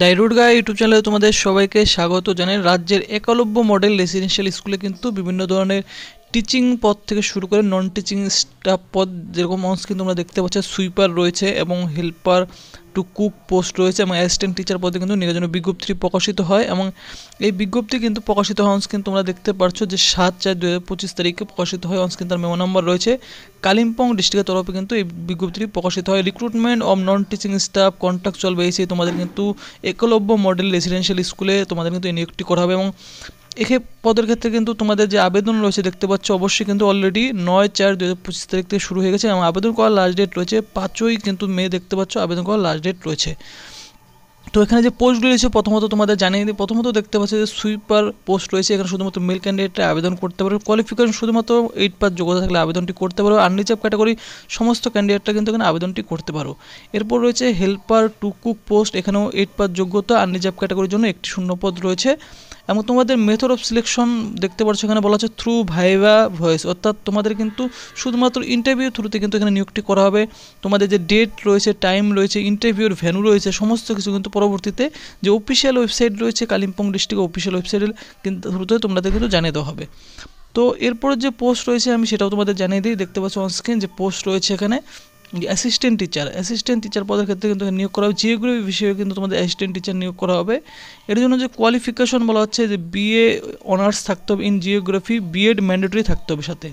ডাইরুড গাই YouTube চ্যানেলে তোমাদের সবাইকে স্বাগত জানাই। রাজ্যের একলব্য মডেল রেসিডেন্সিয়াল স্কুলে কিন্তু বিভিন্ন ধরনের টিচিং পদ থেকে শুরু করে নন টিচিং স্টাফ পদ যেরকম অন স্ক্রিন তোমরা দেখতে পাচ্ছ, সুইপার রয়েছে এবং হেল্পার টু কুক পোস্ট রয়েছে এবং অ্যাসিস্ট্যান্ট টিচার পদে কিন্তু নিয়োগের বিজ্ঞপ্তি প্রকাশিত হয় এবং এই বিজ্ঞপ্তি কিন্তু প্রকাশিত হয় অনস্ক্রিন তোমরা দেখতে পাচ্ছ যে 7/4/2025 তারিখে প্রকাশিত হয়। অনস্ক্রিন তার মেমো নাম্বার রয়েছে। কালিম্পং ডিস্ট্রিক্টের তরফে কিন্তু এই বিজ্ঞপ্তিটি প্রকাশিত হয়। Recruitment of non teaching staff contractual বেসে তোমাদের কিন্তু একলব্য মডেল রেসিডেন্সিয়াল স্কুলে তোমাদের কিন্তু এই নিয়োগটি করা হবে এবং এক্ষেত্রে পদের ক্ষেত্রে কিন্তু তোমাদের যে আবেদন রয়েছে দেখতে পাচ্ছ অবশ্যই কিন্তু অলরেডি 9/4/2025 তারিখ থেকে শুরু হয়ে গেছে এবং আবেদন করার লাস্ট ডেট রয়েছে 5ই কিন্তু মে দেখতে পাচ্ছ আবেদন করার লাস্ট ডেট রয়েছে। তো এখানে যে পোস্টগুলি রয়েছে প্রথমত তোমাদের জানিয়ে দিই। প্রথমত দেখতে পাচ্ছ যে সুইপার পোস্ট রয়েছে। এখানে শুধুমাত্র মেল ক্যান্ডিডেটরা আবেদন করতে পারবে। কোয়ালিফিকেশন শুধুমাত্র 8 পাস যোগ্যতা থাকলে আবেদনটি করতে পারো। আনরিজার্ভ ক্যাটাগরি সমস্ত ক্যান্ডিডেটরা কিন্তু এখানে আবেদনটি করতে পারো। এরপর রয়েছে হেল্পার টু কুক পোস্ট, এখানেও 8 পাস যোগ্যতা, আনরিজার্ভ ক্যাটাগরির জন্য একটি শূন্যপদ রয়েছে এবং তোমাদের মেথড অফ সিলেকশন দেখতে পাচ্ছ এখানে বলা হচ্ছে থ্রু ভাইভা ভয়েস, অর্থাৎ তোমাদের কিন্তু শুধুমাত্র ইন্টারভিউ থ্রুতে কিন্তু এখানে নিয়োগটি করা হবে। তোমাদের যে ডেট রয়েছে, টাইম রয়েছে, ইন্টারভিউর ভ্যানু রয়েছে, সমস্ত কিছু কিন্তু পরবর্তীতে যে অফিসিয়াল ওয়েবসাইট রয়েছে কালিম্পং ডিস্ট্রিক্টের অফিসিয়াল ওয়েবসাইটের কিন্তু থ্রুতে তোমাদের কিন্তু জানিয়ে দেওয়া হবে। তো এরপর যে পোস্ট রয়েছে আমি সেটাও তোমাদের জানিয়ে দিই। দেখতে পাচ্ছ অনস্ক্রিন যে পোস্ট রয়েছে এখানে অ্যাসিস্ট্যান্ট টিচার পদের ক্ষেত্রে কিন্তু নিয়োগ করা হবে। জিওগ্রাফি বিষয়ে কিন্তু তোমাদের অ্যাসিস্ট্যান্ট টিচার নিয়োগ করা হবে। এর জন্য যে কোয়ালিফিকেশন বলা হচ্ছে যে বিএ অনার্স থাকতে হবে ইন জিওগ্রাফি, বিএড ম্যান্ডেটরি থাকতে হবে সাথে।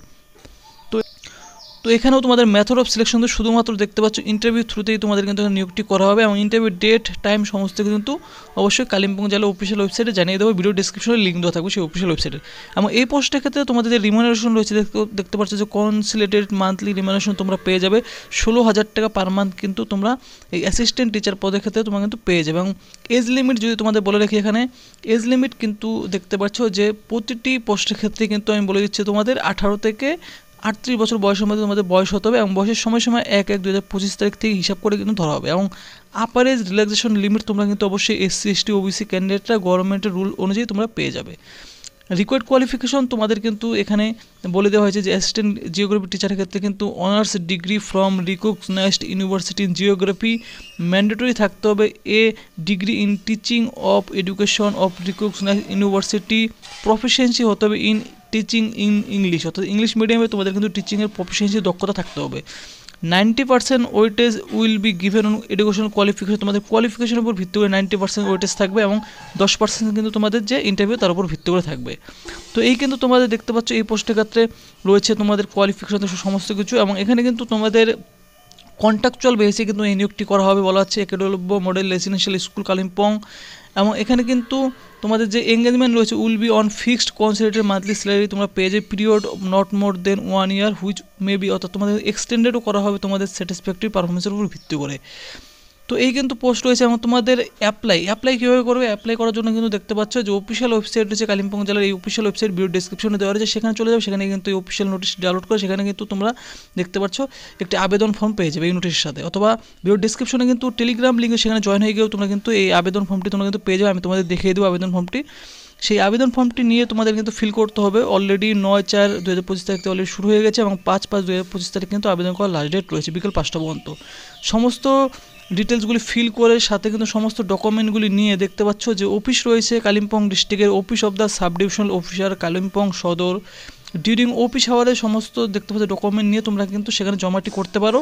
তো এখানেও তোমাদের মেথড অফ সিলেকশন তো শুধুমাত্র দেখতে পাচ্ছ ইন্টারভিউ থ্রুতেই তোমাদের কিন্তু নিয়োগটি করা হবে এবং ইন্টারভিউ ডেট টাইম সমস্ত কিন্তু অবশ্যই কালিম্পং জেলা অফিসিয়াল ওয়েবসাইটে জানিয়ে দেবো। ভিডিও ডিসক্রিপশনে লিঙ্ক দেওয়া থাকবে সেই অফিসিয়াল ওয়েবসাইটে। এবং এই পোস্টের ক্ষেত্রে তোমাদের যে রিমুনারেশন রয়েছে দেখতে পাচ্ছ যে কনসিলেটেড মান্থলি রিমুনারেশন তোমরা পেয়ে যাবে 16,000 টাকা পার মান্থ কিন্তু তোমরা এই অ্যাসিস্ট্যান্ট টিচার পদের ক্ষেত্রে তোমরা কিন্তু পেয়ে যাবে। এবং এজ লিমিট যদি তোমাদের বলে রাখি, এখানে এজ লিমিট কিন্তু দেখতে পাচ্ছ যে প্রতিটি পোস্টের ক্ষেত্রে কিন্তু আমি বলে দিচ্ছি তোমাদের 18 থেকে 38 বছর বয়সের মধ্যে তোমাদের বয়স হতে হবে এবং বয়সের সময় 1/1/2025 তারিখ থেকে হিসাব করে কিন্তু ধরা হবে। এবং আপার এজ রিল্যাক্সেশন লিমিট তোমরা কিন্তু অবশ্যই SC ST OBC ক্যান্ডিডেটরা গভর্নমেন্টের রুল অনুযায়ী তোমরা পেয়ে যাবে। রিকোয়ার্ড কোয়ালিফিকেশন তোমাদের কিন্তু এখানে বলে দেওয়া হয়েছে যে অ্যাসিস্ট্যান্ট জিওগ্রাফি টিচারের ক্ষেত্রে কিন্তু honours degree from recognized university in geography mandatory থাকতে হবে। A degree in teaching of education of recognized university, proficiency হতে হবে ইন টিচিং ইন ইংলিশ, অর্থাৎ ইংলিশ মিডিয়ামে তোমাদের কিন্তু টিচিংয়ের প্রফিসিয়েন্সি দক্ষতা থাকতে হবে। 90% weightage will be given on education qualification, তোমাদের কোয়ালিফিকেশনের উপর ভিত্তি করে 90% ওয়েটেজ থাকবে এবং 10% কিন্তু তোমাদের যে ইন্টারভিউ তার উপর ভিত্তি করে থাকবে। তো এই কিন্তু তোমাদের দেখতে পাচ্ছ এই পোস্টের ক্ষেত্রে রয়েছে তোমাদের কোয়ালিফিকেশন সমস্ত কিছু এবং এখানে কিন্তু তোমাদের কন্ট্রাকচুয়াল বেসে কিন্তু এই নিয়োগটি করা হবে বলা হচ্ছে Eklavya model residential school Kalimpong. এবং এখানে কিন্তু তোমাদের যে এঙ্গেজমেন্ট রয়েছে will be on fixed consolidated monthly salary, তোমরা পেয়ে যাবে period not more than 1 year which may be, অর্থাৎ তোমাদের এক্সটেন্ডেডও করা হবে তোমাদের স্যাটিসফ্যাক্টরি পারফরমেন্সের উপর ভিত্তি করে। তো এই কিন্তু পোস্ট রয়েছে এবং তোমাদের অ্যাপ্লাই কীভাবে করবে, অ্যাপ্লাই করার জন্য কিন্তু দেখতে পাচ্ছ যে অফিসিয়াল ওয়েবসাইট রয়েছে কালিম্পং জেলার, এই অফিসিয়াল ওয়েবসাইট ভিডিও ডিসক্রিপশনে দেওয়া রয়েছে, সেখানে চলে যাবে। সেখানে কিন্তু এই অফিসিয়াল নোটিশ ডাউনলোড করে সেখানে কিন্তু তোমরা দেখতে পাচ্ছ একটি আবেদন ফর্ম পেয়ে যাবে এই নোটিশের সাথে, অথবা ভিডিও ডিসক্রিপশনে কিন্তু টেলিগ্রাম লিঙ্কে সেখানে জয়েন হয়ে গিয়েও তোমরা কিন্তু এই আবেদন ফর্মটি তোমরা কিন্তু পেয়ে যাবে। আমি তোমাদের দেখিয়ে দেবো আবেদন ফর্মটি। সেই আবেদন ফর্মটি নিয়ে তোমাদের কিন্তু ফিল করতে হবে। অলরেডি 9/4/2025 তারিখ থেকে অলরেডি শুরু হয়ে গেছে এবং 5/5/2025 তারিখ কিন্তু আবেদন করার লাস্ট ডেট রয়েছে বিকেল 5টা পর্যন্ত। সমস্ত ডিটেলসগুলি ফিল করে সাথে কিন্তু সমস্ত ডকুমেন্টগুলি নিয়ে দেখতে পাচ্ছ যে অফিস রয়েছে কালিম্পং ডিস্ট্রিক্টের office of the sub divisional officer Kalimpong Sadar. During office আওয়ারে সমস্ত দেখতে পাচ্ছ ডকুমেন্ট নিয়ে তোমরা কিন্তু সেখানে জমাটি করতে পারো।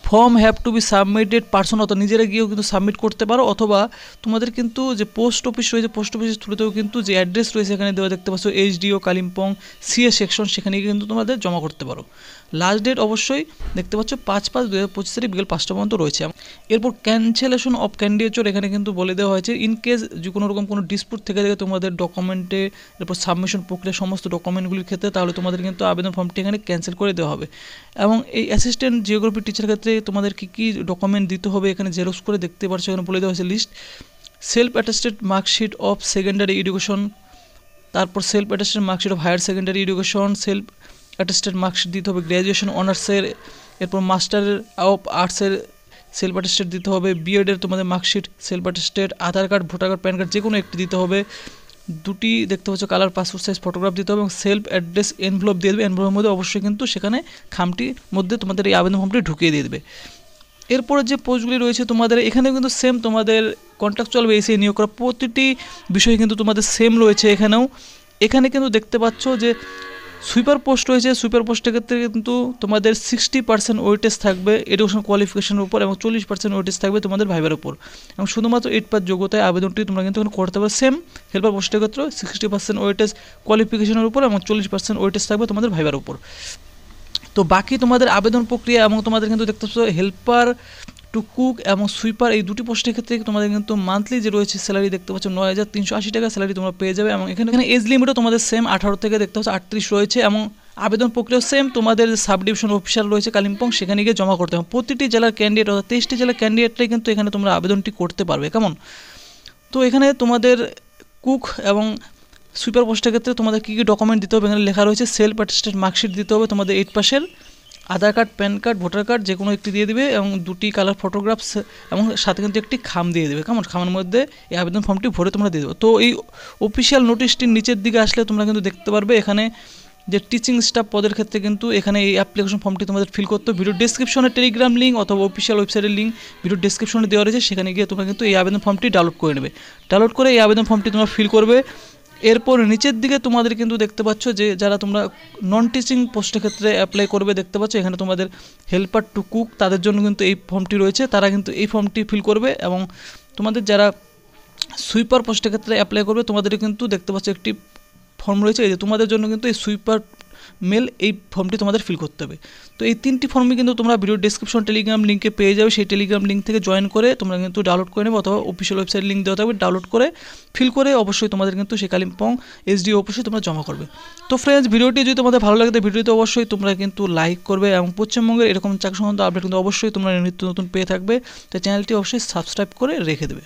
Form have to be submitted person, অথবা নিজেরা গিয়েও কিন্তু সাবমিট করতে পারো, অথবা তোমাদের কিন্তু যে পোস্ট অফিস রয়েছে পোস্ট অফিসের থ্রুতেও কিন্তু যে অ্যাড্রেস রয়েছে এখানে দেওয়া দেখতে পাচ্ছ HDO কালিম্পং CA সেকশন, সেখানে কিন্তু তোমাদের জমা করতে পারো। লাস্ট ডেট অবশ্যই দেখতে পাচ্ছ 5/5/2025 তারিখ বিকেল 5টা পর্যন্ত রয়েছে। এরপর ক্যান্সেলেশন অফ ক্যান্ডিডেটর এখানে কিন্তু বলে দেওয়া হয়েছে ইন কেস যে কোনো রকম কোনো ডিসপুট থেকে তোমাদের ডকুমেন্টে এরপর সাবমিশন প্রক্রিয়া সমস্ত ডকুমেন্টগুলির ক্ষেত্রে, তাহলে তোমাদের কিন্তু আবেদন ফর্মটি এখানে ক্যান্সেল করে দেওয়া হবে। এবং এই অ্যাসিস্ট্যান্ট জিওগ্রাফি টিচার ক্ষেত্রে তোমাদের কী ডকুমেন্ট দিতে হবে এখানে জেরক্স করে দেখতে পাচ্ছ, এখানে বলে দেওয়া হয়েছে list. Self attested marksheet of secondary education, তারপর self attested marksheet of higher secondary education, self attested marksheet দিতে হবে গ্র্যাজুয়েশন অনার্সের, এরপর মাস্টার অফ আর্টসের সেলফ অ্যাটেস্টেড দিতে হবে, বিএডের তোমাদের marksheet self attested, Aadhaar card voter card PAN card যে কোনো একটি দিতে হবে। দুটি দেখতে পাচ্ছ কালার পাসপোর্ট সাইজ ফটোগ্রাফ দিতে হবে এবং সেলফ অ্যাড্রেস এনভেলপ দিয়ে দেবে। এনভেলপের মধ্যে অবশ্যই কিন্তু সেখানে খামটির মধ্যে তোমাদের এই আবেদন ফর্মটি ঢুকিয়ে দিয়ে দেবে। এরপরে যে পোস্টগুলি রয়েছে তোমাদের এখানে কিন্তু সেম তোমাদের কন্ট্রাকচুয়াল বেসে নিয়োগ করা প্রতিটি বিষয় কিন্তু তোমাদের সেম রয়েছে এখানেও। এখানে কিন্তু দেখতে পাচ্ছ যে সুইপার পোস্ট রয়েছে, সুইপার পোস্টের ক্ষেত্রে কিন্তু তোমাদের 60% ওয়েটেজ থাকবে এডুকেশন কোয়ালিফিকেশনের উপর এবং 40% ওয়েটেজ থাকবে তোমাদের ভাইবার উপর, এবং শুধুমাত্র 8 পাস যোগ্যতায় আবেদনটি তোমরা কিন্তু করতে পারো। সেম হেল্পার পোস্টের ক্ষেত্রে 60% ওয়েটেজ কোয়ালিফিকেশনের উপর এবং 40% ওয়েটেজ থাকবে তোমাদের ভাইবার উপর। তো বাকি তোমাদের আবেদন প্রক্রিয়া এবং তোমাদের কিন্তু দেখতে পাচ্ছ হেল্পার টু কুক এবং সুইপার এই দুটি পোস্টের ক্ষেত্রে তোমাদের কিন্তু মান্থলি যে রয়েছে স্যালারি দেখতে পাচ্ছ 9,380 টাকা স্যালারি তোমরা পেয়ে যাবে, এবং এখানে এজ লিমিটও তোমাদের সেম 18 থেকে দেখতে পাচ্ছ 38 রয়েছে, এবং আবেদন প্রক্রিয়া সেম তোমাদের সাব ডিভিশন অফিসার রয়েছে কালিম্পং, সেখানে গিয়ে জমা করতে হবে। প্রতিটি জেলার ক্যান্ডিডেট অর্থাৎ 23টি জেলার ক্যান্ডিডেটরাই কিন্তু এখানে তোমরা আবেদনটি করতে পারবে। কেমন? তো এখানে তোমাদের কুক এবং সুইপার পোস্টের ক্ষেত্রে তোমাদের কী কী ডকুমেন্ট দিতে হবে এখানে লেখা রয়েছে। সেলফ অ্যাটেস্টেড মার্কশিট দিতে হবে তোমাদের 8 পাসের, Aadhaar card, PAN card, voter card যে কোনো একটি দিয়ে দিবে, এবং 2টি কালার ফটোগ্রাফস এবং সাথে কিন্তু একটি খাম দিয়ে দেবে। কেমন? খামের মধ্যে এই আবেদন ফর্মটি ভরে তোমরা দিয়ে দেবে। তো এই অফিসিয়াল নোটিশটির নিচের দিকে আসলে তোমরা কিন্তু দেখতে পারবে এখানে যে টিচিং স্টাফ পদের ক্ষেত্রে কিন্তু এখানে এই অ্যাপ্লিকেশন ফর্মটি তোমাদের ফিল করতে হবে। ভিডিও ডেসক্রিপশনে টেলিগ্রাম লিঙ্ক অথবা অফিসিয়াল ওয়েবসাইটের লিঙ্ক ভিডিও ডেসক্রিপশনে দেওয়া রয়েছে, সেখানে গিয়ে তোমরা কিন্তু এই আবেদন ফর্মটি ডাউনলোড করে নেবে। ডাউনলোড করে এই আবেদন ফর্মটি তোমরা ফিল করবে। এরপর নিচের দিকে তোমাদের কিন্তু দেখতে পাচ্ছ যে যারা তোমরা নন টিচিং পোস্টের ক্ষেত্রে অ্যাপ্লাই করবে দেখতে পাচ্ছ এখানে তোমাদের হেল্পার টু কুক তাদের জন্য কিন্তু এই ফর্মটি রয়েছে, তারা কিন্তু এই ফর্মটি ফিল করবে। এবং তোমাদের যারা সুইপার পোস্টের ক্ষেত্রে অ্যাপ্লাই করবে তোমাদের কিন্তু দেখতে পাচ্ছ একটি ফর্ম রয়েছে, এই যে তোমাদের জন্য কিন্তু এই সুইপার মেল এই ফর্মটি তোমাদের ফিল করতে হবে। তো এই 3টি ফর্মই কিন্তু তোমরা ভিডিও ডেসক্রিপশন টেলিগ্রাম লিঙ্কে পেয়ে যাবে, সেই টেলিগ্রাম লিঙ্ক থেকে জয়েন করে তোমরা কিন্তু ডাউনলোড করে নেবে, অথবা অফিসিয়াল ওয়েবসাইট লিঙ্ক দেওয়া থাকবে, ডাউনলোড করে ফিল করে অবশ্যই তোমাদের কিন্তু সেই কালিম্পং এসডিও অফিসে তোমরা জমা করবে। তো ফ্রেন্ডস, ভিডিওটি যদি তোমাদের ভালো লাগে ভিডিওতে অবশ্যই তোমরা কিন্তু লাইক করবে, এবং পশ্চিমবঙ্গের এরকম চাকরি সংক্রান্ত আপডেট কিন্তু অবশ্যই তোমরা নিত্য নতুন পেয়ে থাকবে, তো চ্যানেলটি অবশ্যই সাবস্ক্রাইব করে রেখে দেবে।